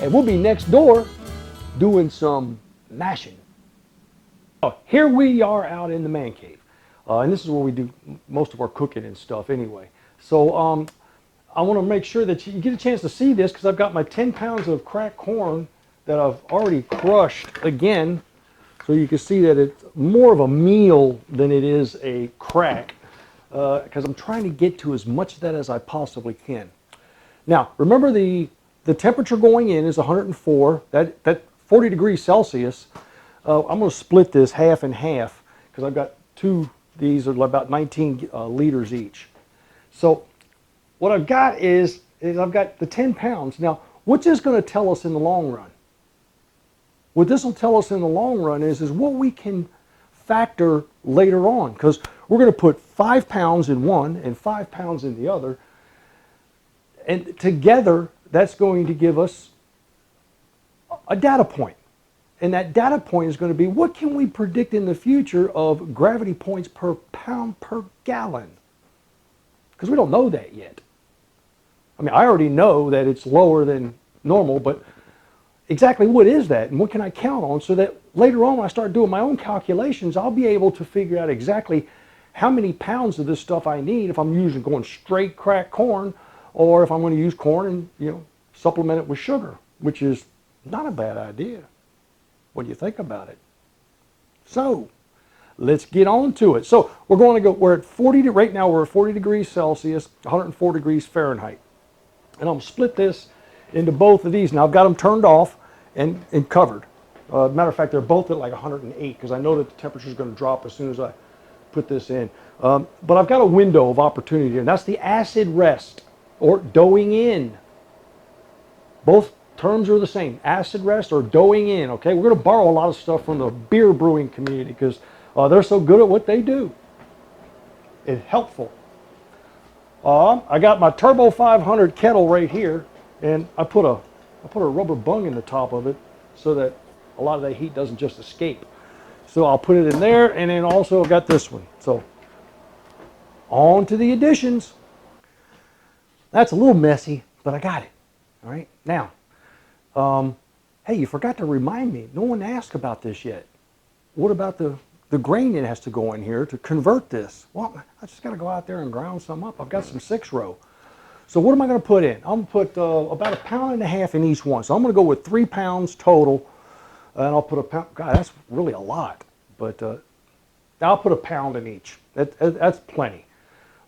and we'll be next door doing some mashing. Oh, here we are out in the man cave, and this is where we do most of our cooking and stuff anyway. So I want to make sure that you get a chance to see this because I've got my 10 pounds of cracked corn that I've already crushed again, so you can see that it's more of a meal than it is a crack, because I'm trying to get to as much of that as I possibly can. Now, remember the temperature going in is 104, that 40 degrees Celsius. I'm going to split this half and half because I've got two, these are about 19 liters each. So what I've got is I've got the 10 pounds. Now, what's this going to tell us in the long run? What this will tell us in the long run is what we can factor later on, because we're going to put 5 pounds in one and 5 pounds in the other, and together that's going to give us a data point. And that data point is going to be what can we predict in the future of gravity points per pound per gallon? Because we don't know that yet. I mean, I already know that it's lower than normal, but exactly what is that and what can I count on so that later on when I start doing my own calculations, I'll be able to figure out exactly how many pounds of this stuff I need if I'm going straight cracked corn, or if I'm going to use corn and supplement it with sugar, which is not a bad idea. What do you think about it? So let's get on to it. So we're at 40, right now we're at 40 degrees Celsius, 104 degrees Fahrenheit. And I'm going to split this into both of these. Now I've got them turned off and covered. Matter of fact, they're both at like 108 because I know that the temperature is going to drop as soon as I put this in. But I've got a window of opportunity here, and that's the acid rest or doughing in. Both terms are the same, acid rest or doughing in, okay? We're going to borrow a lot of stuff from the beer brewing community because they're so good at what they do. It's helpful. I got my Turbo 500 kettle right here, and I put a rubber bung in the top of it so that a lot of that heat doesn't just escape. So I'll put it in there, and then also I've got this one. So on to the additions. That's a little messy, but I got it. All right, now, hey, you forgot to remind me. No one asked about this yet. What about the grain that has to go in here to convert this? Well, I just got to go out there and ground some up. I've got some 6-row. So what am I going to put in? I'm going to put about 1.5 pounds in each one. So I'm going to go with 3 pounds total, and I'll put a pound. God, that's really a lot, but I'll put 1 pound in each. That's plenty.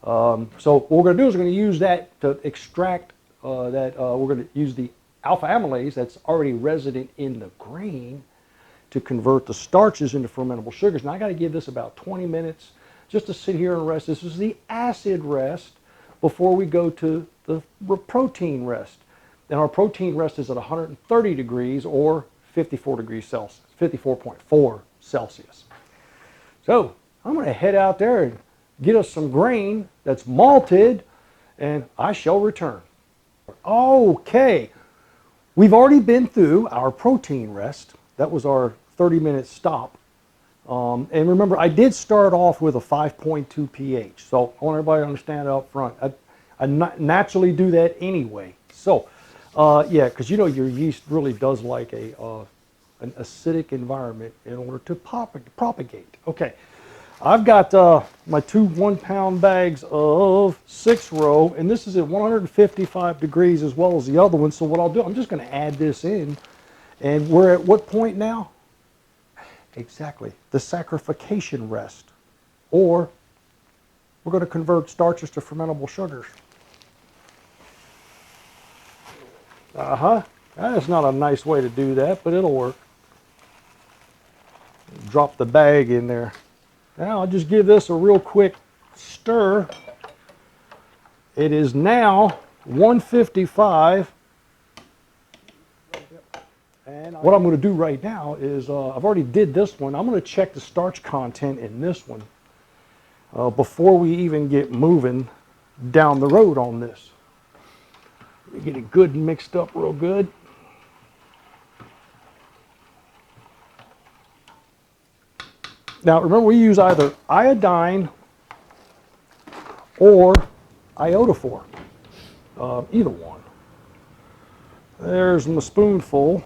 So what we're going to do is we're going to use that to extract we're going to use the alpha amylase that's already resident in the grain to convert the starches into fermentable sugars. Now I got to give this about 20 minutes just to sit here and rest. This is the acid rest before we go to the protein rest. And our protein rest is at 130 degrees or 54 degrees Celsius, 54.4 Celsius. So I'm going to head out there and get us some grain that's malted, and I shall return. Okay, we've already been through our protein rest. That was our 30-minute stop. And remember, I did start off with a 5.2 pH. So I want everybody to understand up front. I naturally do that anyway. So, yeah, because your yeast really does like an acidic environment in order to propagate. Okay. I've got my 2 1-pound bags of 6-row, and this is at 155 degrees as well as the other one. So what I'll do, I'm just going to add this in, and we're at what point now? Exactly, the saccharification rest, or we're going to convert starches to fermentable sugars. That's not a nice way to do that, but it'll work. Drop the bag in there. Now I'll just give this a real quick stir. It is now 155. And what I'm going to do right now is, I've already did this one. I'm going to check the starch content in this one before we even get moving down the road on this. Get it good and mixed up real good. Now remember, we use either iodine or iodophor, either one. There's my spoonful.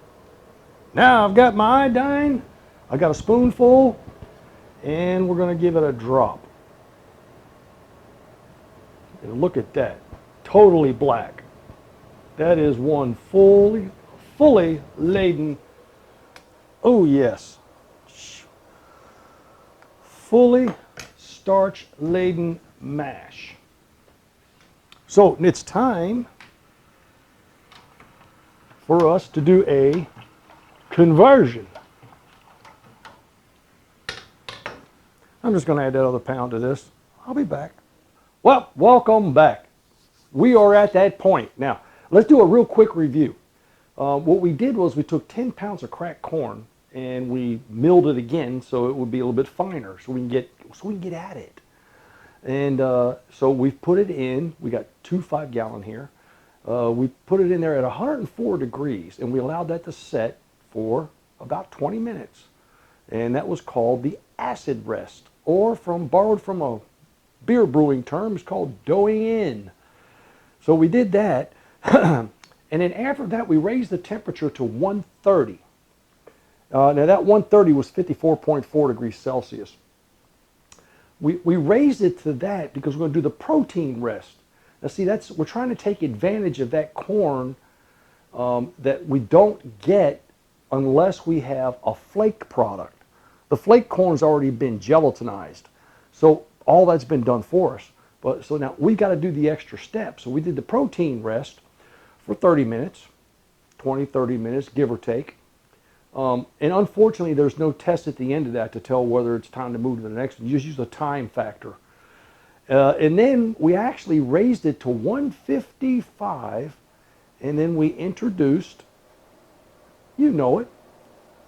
Now I've got my iodine. I got a spoonful, and we're going to give it a drop. And look at that, totally black. That is one fully laden. Oh yes, fully starch laden mash. So it's time for us to do a conversion. I'm just going to add that other pound to this. I'll be back. Well, welcome back. We are at that point. Now, let's do a real quick review. What we did was we took 10 pounds of cracked corn and we milled it again so it would be a little bit finer so we can get at it. And so we've put it in. We got 2 5-gallon here. We put it in there at 104 degrees and we allowed that to set for about 20 minutes. And that was called the acid rest, or borrowed from a beer brewing term, it's called doughing in. So we did that. And then after that, we raised the temperature to 130. Now that 130 was 54.4 degrees Celsius. We raised it to that because we're going to do the protein rest. Now see, we're trying to take advantage of that corn that we don't get unless we have a flaked product. The flake corn's already been gelatinized. So all that's been done for us. So now we've got to do the extra step. So we did the protein rest for 30 minutes, 20, 30 minutes, give or take. And unfortunately, there's no test at the end of that to tell whether it's time to move to the next one. You just use a time factor. And then we actually raised it to 155, and then we introduced, you know it,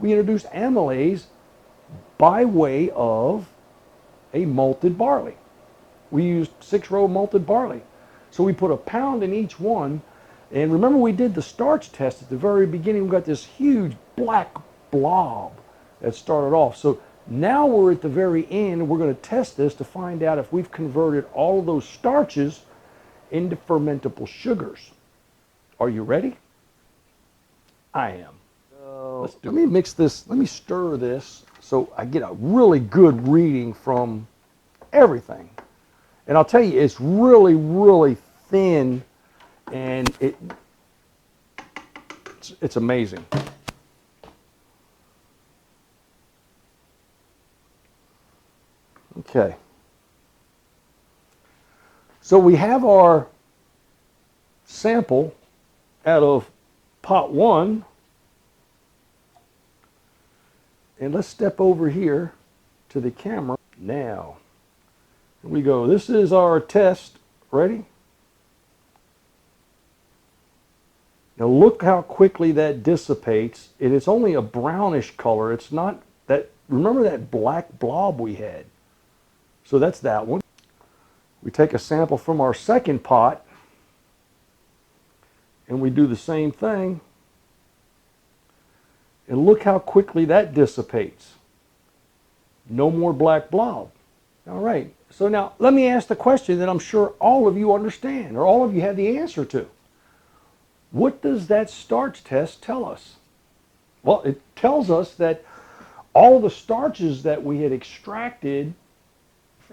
we introduced amylase by way of a malted barley. We used 6-row malted barley. So we put a pound in each one. And remember, we did the starch test at the very beginning. We got this huge black blob that started off. So now we're at the very end. We're going to test this to find out if we've converted all of those starches into fermentable sugars. Are you ready? I am. Let me mix this. Let me stir this so I get a really good reading from everything. And I'll tell you, it's really, really thin, and it's amazing. Okay. So we have our sample out of pot 1. And let's step over here to the camera. Now, here we go. This is our test. Ready? Now look how quickly that dissipates. And it's only a brownish color. It's not that, remember that black blob we had? So that's that one. We take a sample from our second pot and we do the same thing. And look how quickly that dissipates. No more black blob. All right. So now let me ask the question that I'm sure all of you understand, or all of you have the answer to. What does that starch test tell us? Well, it tells us that all the starches that we had extracted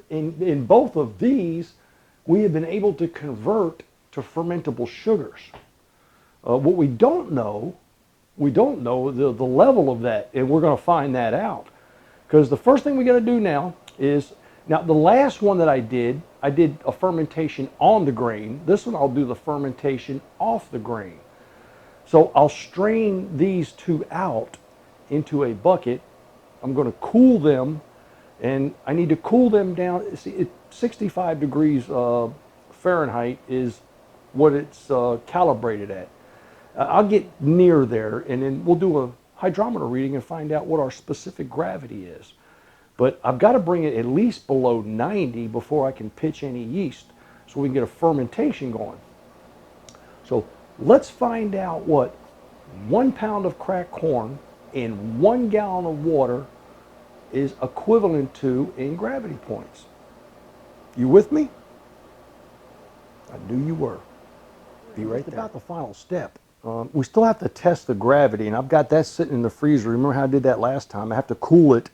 in both of these, we have been able to convert to fermentable sugars. What we don't know the level of that, and we're going to find that out. Because the first thing we got to do now is, now the last one that I did a fermentation on the grain. This one I'll do the fermentation off the grain. So I'll strain these two out into a bucket. I'm going to cool them, and I need to cool them down. See, 65 degrees Fahrenheit is what it's calibrated at. I'll get near there, and then we'll do a hydrometer reading and find out what our specific gravity is. But I've got to bring it at least below 90 before I can pitch any yeast so we can get a fermentation going. So let's find out what 1 pound of cracked corn in 1 gallon of water is equivalent to in gravity points. You with me? I knew you were. Be right there. About the final step. we still have to test the gravity, and I've got that sitting in the freezer. Remember how I did that last time? I have to cool it.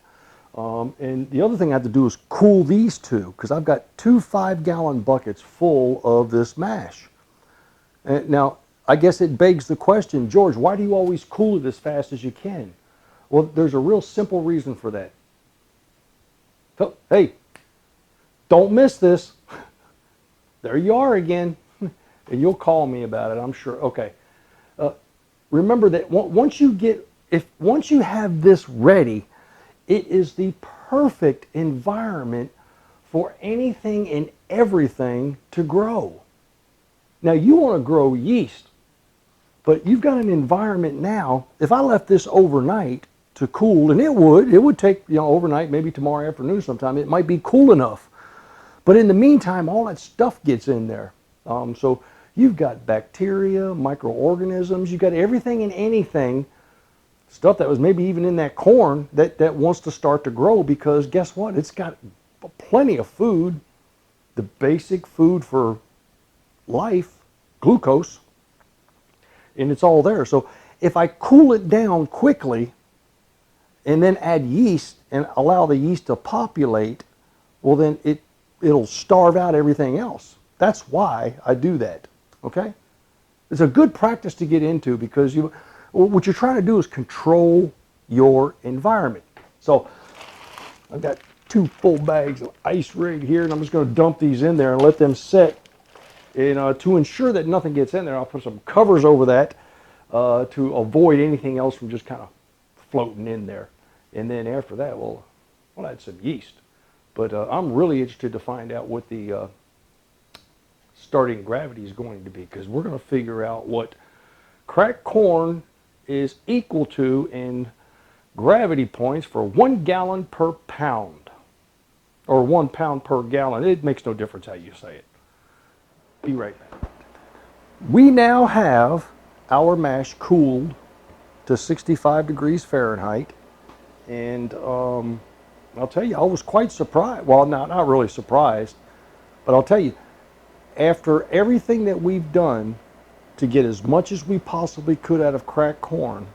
And the other thing I have to do is cool these two, because I've got two 5-gallon buckets full of this mash. And now, I guess it begs the question, George, why do you always cool it as fast as you can? Well, there's a real simple reason for that. So, hey, don't miss this. There you are again. And you'll call me about it, I'm sure. Okay. Remember that once you have this ready, it is the perfect environment for anything and everything to grow. Now, you want to grow yeast, but you've got an environment now. If I left this overnight to cool, and it would take, overnight, maybe tomorrow afternoon sometime, it might be cool enough. But in the meantime, all that stuff gets in there. So you've got bacteria, microorganisms, you've got everything and anything, stuff that was maybe even in that corn that wants to start to grow, because guess what? It's got plenty of food, the basic food for life, glucose, and it's all there. So if I cool it down quickly and then add yeast and allow the yeast to populate, well, then it'll starve out everything else. That's why I do that, okay? It's a good practice to get into, because what you're trying to do is control your environment. So I've got 2 full bags of ice right here, and I'm just going to dump these in there and let them set. And to ensure that nothing gets in there, I'll put some covers over that to avoid anything else from just kind of floating in there. And then after that, we'll add some yeast. But I'm really interested to find out what the starting gravity is going to be, because we're going to figure out what cracked corn is equal to in gravity points for 1 gallon per pound, or 1 pound per gallon. It makes no difference how you say it. Be right back. We now have our mash cooled to 65 degrees Fahrenheit, and I'll tell you, I was quite surprised. Well, not really surprised, but I'll tell you, after everything that we've done to get as much as we possibly could out of cracked corn,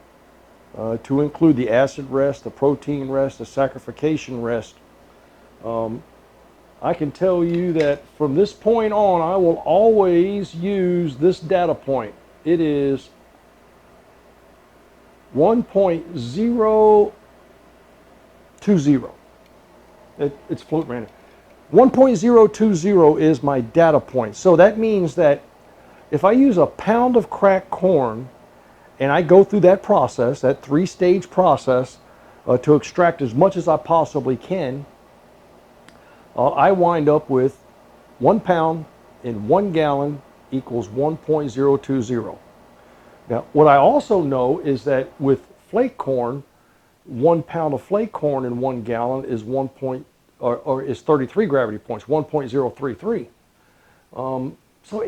to include the acid rest, the protein rest, the saccharification rest, I can tell you that from this point on, I will always use this data point. It is 1.020. It's floating random. 1.020 is my data point. So that means that if I use a pound of cracked corn and I go through that process, that 3-stage process, to extract as much as I possibly can, I wind up with 1 pound in 1 gallon equals 1.020. Now, what I also know is that with flake corn, 1 pound of flake corn in 1 gallon is is 33 gravity points, 1.033. So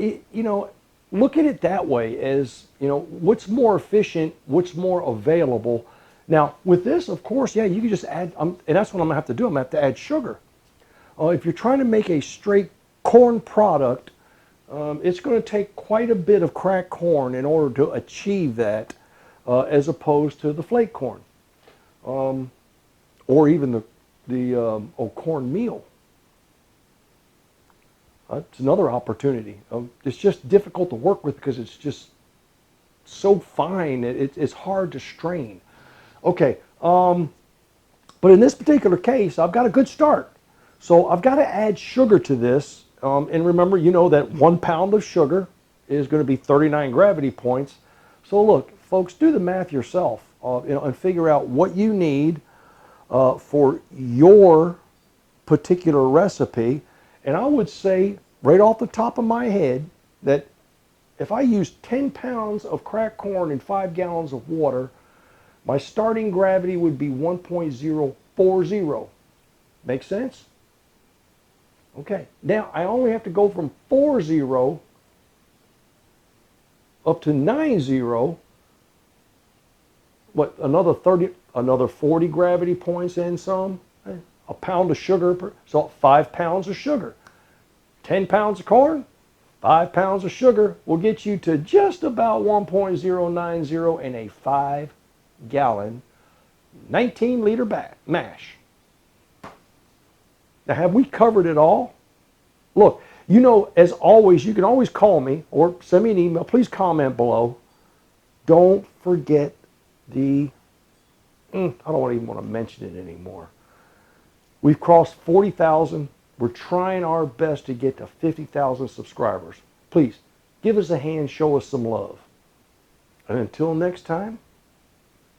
look at it that way, as what's more efficient, what's more available. Now, with this, of course, yeah, you can just add, and that's what I'm gonna have to do. I'm gonna have to add sugar. If you're trying to make a straight corn product, it's going to take quite a bit of cracked corn in order to achieve that, as opposed to the flake corn, or even the corn meal. It's another opportunity. It's just difficult to work with because it's just so fine. It's hard to strain. Okay, but in this particular case, I've got a good start. So I've got to add sugar to this, and remember, that 1 pound of sugar is going to be 39 gravity points. So look, folks, do the math yourself, and figure out what you need for your particular recipe. And I would say, right off the top of my head, that if I use 10 pounds of cracked corn and 5 gallons of water, my starting gravity would be 1.040. Make sense? Okay, now I only have to go from 40 up to 90. What, another 40 gravity points and some? A pound of sugar, so 5 pounds of sugar. 10 pounds of corn, 5 pounds of sugar will get you to just about 1.090 in a 5-gallon, 19-liter mash. Now, have we covered it all? Look, you know, as always, you can always call me or send me an email. Please comment below. Don't forget the, I don't even want to mention it anymore. We've crossed 40,000. We're trying our best to get to 50,000 subscribers. Please, give us a hand, show us some love. And until next time,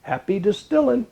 happy distilling.